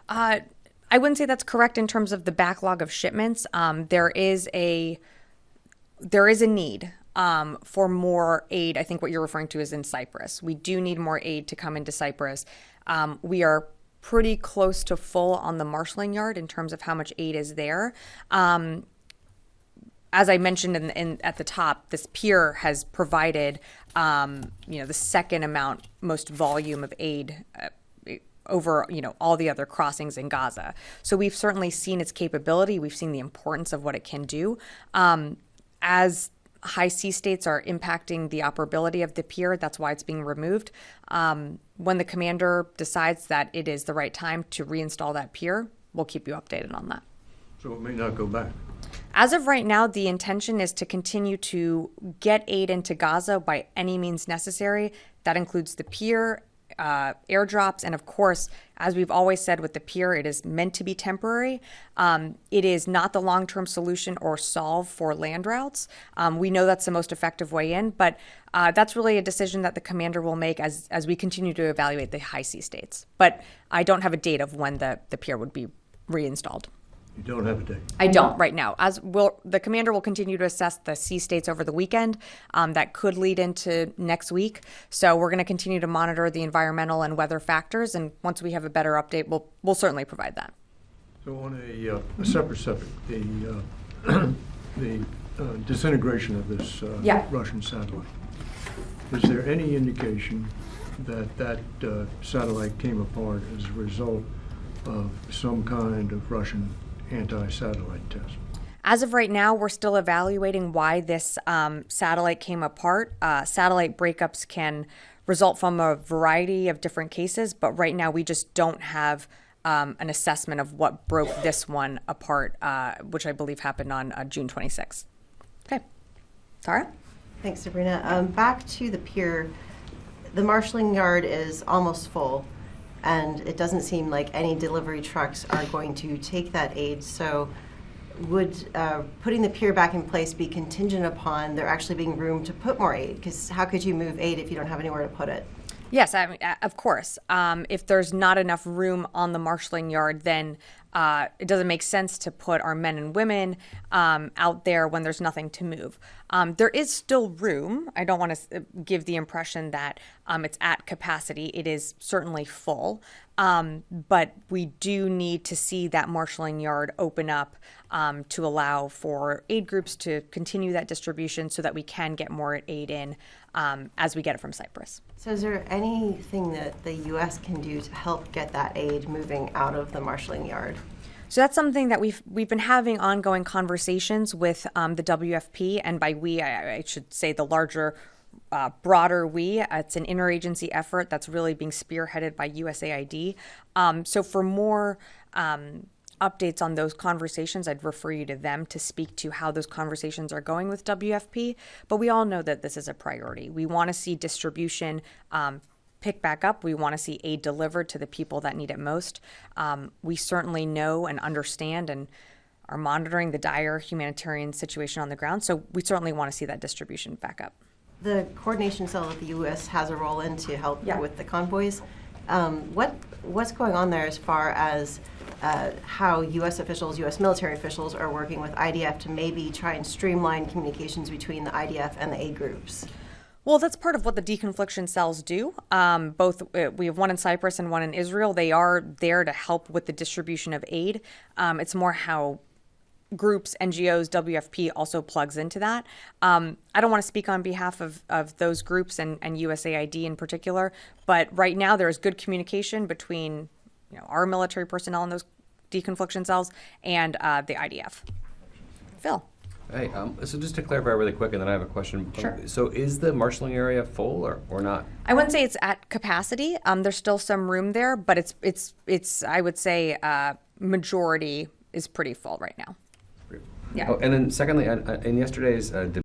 I wouldn't say that's correct in terms of the backlog of shipments. There is a need for more aid. I think what you're referring to is in Cyprus. We do need more aid to come into Cyprus. We are pretty close to full on the marshalling yard in terms of how much aid is there. As I mentioned at the top, this Pier has provided, the second most volume of aid over, all the other crossings in Gaza. So we've certainly seen its capability. We've seen the importance of what it can do. As high sea states are impacting the operability of the Pier, that's why it's being removed. When the commander decides that it is the right time to reinstall that Pier, we'll keep you updated on that. So it may not go back. As of right now, the intention is to continue to get aid into Gaza by any means necessary. That includes the Pier, airdrops, and of course, as we've always said with the Pier, it is meant to be temporary. It is not the long-term solution or solve for land routes. We know that's the most effective way in, but that's really a decision that the commander will make as we continue to evaluate the high sea states. But I don't have a date of when the Pier would be reinstalled. You don't have a date? I don't right now. The commander will continue to assess the sea states over the weekend. That could lead into next week. So we're going to continue to monitor the environmental and weather factors, and once we have a better update, we'll certainly provide that. So on a separate subject, the disintegration of this Russian satellite, is there any indication that satellite came apart as a result of some kind of Russian anti-satellite test? As of right now, we're still evaluating why this satellite came apart. Satellite breakups can result from a variety of different cases, but right now we just don't have an assessment of what broke this one apart, which I believe happened on June 26th. Okay. Tara? Thanks, Sabrina. Back to the Pier. The marshalling yard is almost full, and it doesn't seem like any delivery trucks are going to take that aid. So would putting the Pier back in place be contingent upon there actually being room to put more aid? Because how could you move aid if you don't have anywhere to put it? Yes, I mean, of course. If there's not enough room on the marshalling yard, then it doesn't make sense to put our men and women out there when there's nothing to move. There is still room. I don't want to give the impression that it's at capacity. It is certainly full. But we do need to see that marshalling yard open up to allow for aid groups to continue that distribution so that we can get more aid in as we get it from Cyprus. So is there anything that the U.S. can do to help get that aid moving out of the marshalling yard? So that's something that we've been having ongoing conversations with the WFP, and by we, I should say the larger, broader we. It's an interagency effort that's really being spearheaded by USAID. So for more updates on those conversations, I'd refer you to them to speak to how those conversations are going with WFP. But we all know that this is a priority. We want to see distribution pick back up. We want to see aid delivered to the people that need it most. We certainly know and understand and are monitoring the dire humanitarian situation on the ground. So we certainly want to see that distribution back up. The coordination cell that the U.S. has a role in to help with the convoys. What's going on there as far as how U.S. officials, U.S. military officials are working with IDF to maybe try and streamline communications between the IDF and the aid groups? Well, that's part of what the deconfliction cells do. We have one in Cyprus and one in Israel. They are there to help with the distribution of aid. It's more how groups, NGOs, WFP also plugs into that. I don't want to speak on behalf of those groups and USAID in particular, but right now there is good communication between our military personnel in those deconfliction cells and the IDF. Phil. Hey, so just to clarify really quick, and then I have a question. Sure. So is the marshalling area full or not? I wouldn't say it's at capacity. There's still some room there, but it's I would say majority is pretty full right now. Yeah. Oh, and then secondly, in yesterday's